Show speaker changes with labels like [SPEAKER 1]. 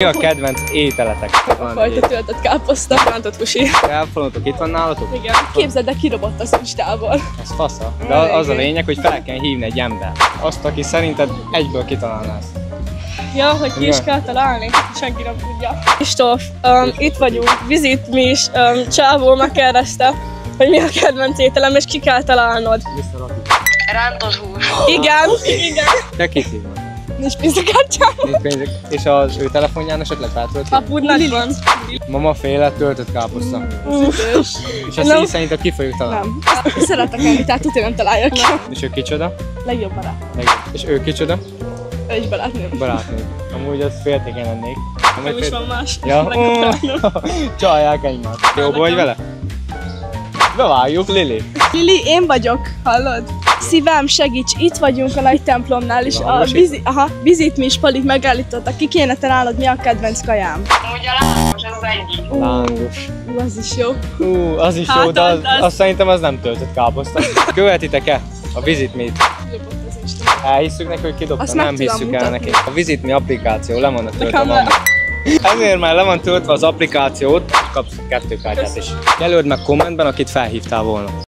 [SPEAKER 1] Mi a kedvenc ételetek?
[SPEAKER 2] A fajta töltött káposzta, rántott kusi.
[SPEAKER 1] Elfoglaltok, itt van nálatok?
[SPEAKER 2] Igen. Képzeld, de kirobott az Instából.
[SPEAKER 1] Ez fasza. De az a lényeg, hogy fel kell hívni egy embert. Azt, aki szerinted egyből kitalálnász.
[SPEAKER 2] Ja, hogy ki is kell találni, senki nem tudja. Kristóf, itt vagyunk, vizit mi is, csávó megkérdezte, hogy mi a kedvenc ételem, és ki kell találnod.
[SPEAKER 3] Rántott hús.
[SPEAKER 2] Igen, igen.
[SPEAKER 1] Te kit hívnak?
[SPEAKER 2] Nincs pénzekártyám.
[SPEAKER 1] Nincs pénzek. És az ő telefonján esetleg feltölti?
[SPEAKER 2] Apudnak van.
[SPEAKER 1] Mama féle töltött káposzta. És azt így szerintem ki fogjuk találni?
[SPEAKER 2] Nem. Szeretek enni, tehát tudja nem találja ki.
[SPEAKER 1] És ő kicsoda?
[SPEAKER 2] Legjobb barát.
[SPEAKER 1] És ő kicsoda?
[SPEAKER 2] Ő is barátnőm.
[SPEAKER 1] Barátnő. Amúgy az féltéken lennék.
[SPEAKER 2] Nem is van más.
[SPEAKER 1] Ja, csalják egymást. Jó vagy vele? Bevágjuk, Lili.
[SPEAKER 2] Lili, én vagyok, hallod? Szívem, segíts, itt vagyunk a nagy templomnál, és a vizit mi is Palit megállítottak. Ki kéne találnod, mi a kedvenc kajám?
[SPEAKER 3] Amúgy a lángos, az egyik.
[SPEAKER 1] Lángos.
[SPEAKER 2] Az is jó.
[SPEAKER 1] Az is jó, de az szerintem az nem töltött káposzta. Követitek-e a Visit Me-t? Elhisszük neki, hogy kidobta? Nem hisszük el neki. A Visit Me applikáció le van töltve van. Ezért már le van töltve az applikációt, kapsz 2 kártyát is. Jelöld meg kommentben, akit felhívtál volna.